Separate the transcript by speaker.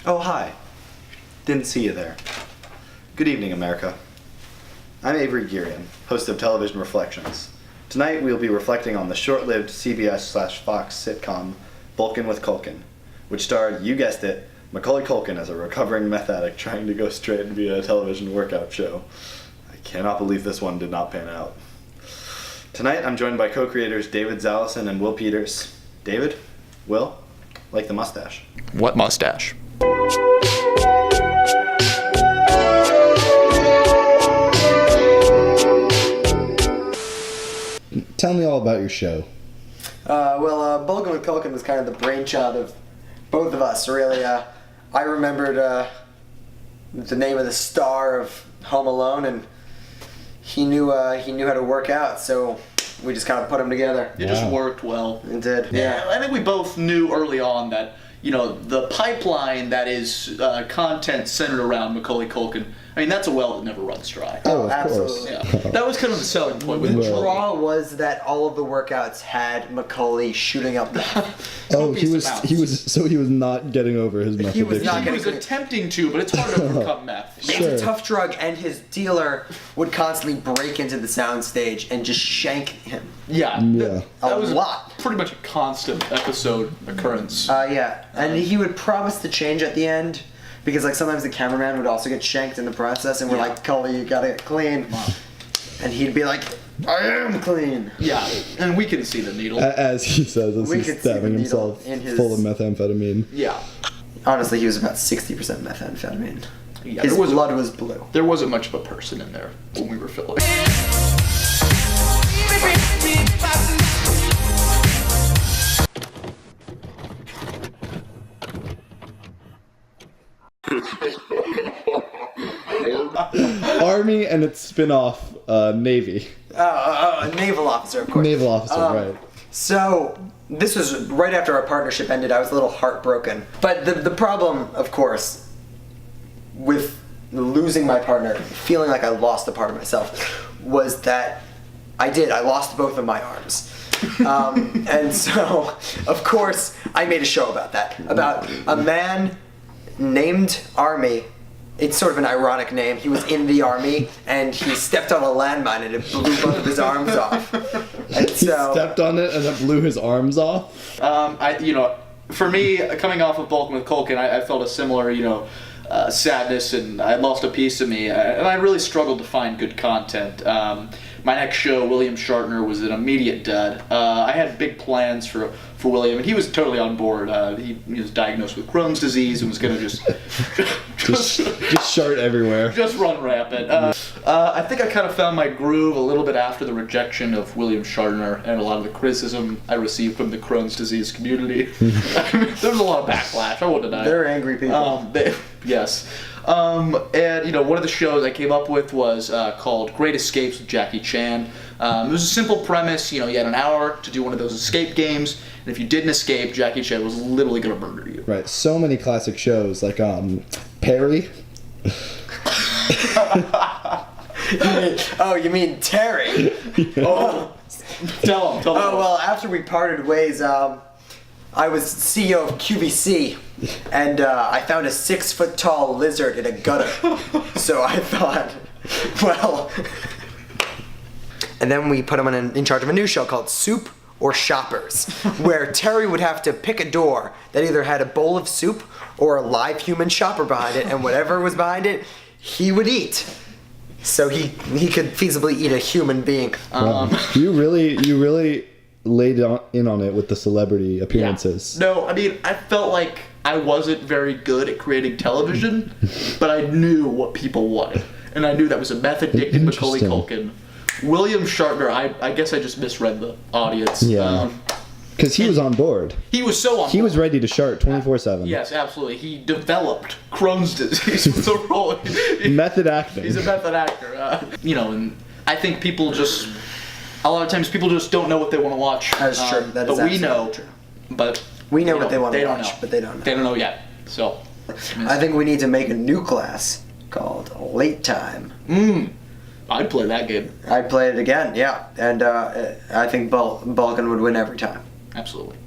Speaker 1: Oh, hi. Didn't see you there. Good evening, America. I'm Avery Girion, host of Television Reflections. Tonight we'll be reflecting on the short-lived CBS/Fox sitcom Vulcan with Culkin, which starred, you guessed it, Macaulay Culkin as a recovering meth addict trying to go straight via a television workout show. I cannot believe this one did not pan out. Tonight I'm joined by co-creators David Zalison and Will Peters. David? Will? Like the mustache.
Speaker 2: What mustache?
Speaker 3: Tell me all about your show.
Speaker 4: Vulcan with Culkin was kind of the brainchild of both of us, really. I remembered the name of the star of Home Alone, and he knew how to work out, so we just kind of put them together.
Speaker 2: It just worked well.
Speaker 4: It did,
Speaker 2: yeah. I think we both knew early on that, the pipeline that is content centered around Macaulay Culkin, I mean, that's a well that never runs dry.
Speaker 3: Oh,
Speaker 4: absolutely.
Speaker 2: Yeah. That was kind of the selling point with
Speaker 4: The
Speaker 2: the
Speaker 4: draw was that all of the workouts had Macaulay shooting up the...
Speaker 3: Oh, he was not getting over his meth
Speaker 4: He was
Speaker 3: addiction.
Speaker 4: not
Speaker 2: He was attempting to, but it's hard to overcome meth.
Speaker 4: It's a tough drug, and his dealer would constantly break into the soundstage and just shank him.
Speaker 2: Yeah.
Speaker 3: Yeah.
Speaker 2: That was
Speaker 4: a lot.
Speaker 2: Pretty much a constant episode occurrence.
Speaker 4: And he would promise to change at the end, because sometimes the cameraman would also get shanked in the process, and we're like, Cully, you gotta get clean. And he'd be like, I am clean.
Speaker 2: Yeah, and we can see the needle.
Speaker 3: As he says, as
Speaker 4: We
Speaker 3: he's
Speaker 4: could see the
Speaker 3: stabbing
Speaker 4: needle
Speaker 3: himself
Speaker 4: in his-
Speaker 3: full of methamphetamine.
Speaker 2: Yeah.
Speaker 4: Honestly, he was about 60% methamphetamine.
Speaker 2: Yeah,
Speaker 4: His blood was blue.
Speaker 2: There wasn't much of a person in there when we were filming.
Speaker 3: Army and its spin-off, Navy.
Speaker 4: A naval officer, of course.
Speaker 3: Naval officer, right.
Speaker 4: So, this was right after our partnership ended. I was a little heartbroken. But the problem, of course, with losing my partner, feeling like I lost a part of myself, was that I lost both of my arms. And so, of course, I made a show about that. About a man named Army. It's sort of an ironic name. He was in the army, and he stepped on a landmine, and it blew both of his arms off. And so,
Speaker 3: He stepped on it and it blew his arms off?
Speaker 2: For me, coming off of Vulcan with Culkin, I felt a similar, sadness, and I lost a piece of me, and I really struggled to find good content. My next show, William Shatner, was an immediate dud. I had big plans for William, and he was totally on board. He was diagnosed with Crohn's disease and was going to
Speaker 3: just shart everywhere.
Speaker 2: Just run rampant. I think I kind of found my groove a little bit after the rejection of William Shatner and a lot of the criticism I received from the Crohn's disease community. There was a lot of backlash, I won't deny.
Speaker 4: They're angry people.
Speaker 2: Yes. And one of the shows I came up with was called Great Escapes with Jackie Chan. It was a simple premise. You had an hour to do one of those escape games, and if you didn't escape, Jackie Chan was literally going to murder you.
Speaker 3: Right. So many classic shows like Perry.
Speaker 4: You mean Terry?
Speaker 2: Oh, tell him.
Speaker 4: Oh, well, after we parted ways, I was CEO of QVC, and I found a 6-foot-tall lizard in a gutter. So I thought, well... And then we put him in charge of a new show called Soup or Shoppers, where Terry would have to pick a door that either had a bowl of soup or a live human shopper behind it, and whatever was behind it, he would eat. So he could feasibly eat a human being.
Speaker 3: You really laid in on it with the celebrity appearances.
Speaker 2: Yeah. No, I mean, I felt like I wasn't very good at creating television, but I knew what people wanted. And I knew that was a meth-addicted Macaulay Culkin. William Shatner, I guess I just misread the audience.
Speaker 3: Yeah. Because he was on board.
Speaker 2: He was so on board.
Speaker 3: He was ready to shart 24/7.
Speaker 2: Yes, absolutely. He developed Crohn's disease with the role.
Speaker 3: Method acting.
Speaker 2: He's a method actor. And I think a lot of times people just don't know what they want to watch.
Speaker 4: That's true. That is
Speaker 2: but we know.
Speaker 4: true.
Speaker 2: But
Speaker 4: we know what they want to
Speaker 2: don't
Speaker 4: watch,
Speaker 2: know.
Speaker 4: but they don't know.
Speaker 2: They don't know yet. So
Speaker 4: I think we need to make a new class called Late Time.
Speaker 2: I'd play that game.
Speaker 4: I'd play it again, yeah. And I think Vulcan would win every time.
Speaker 2: Absolutely.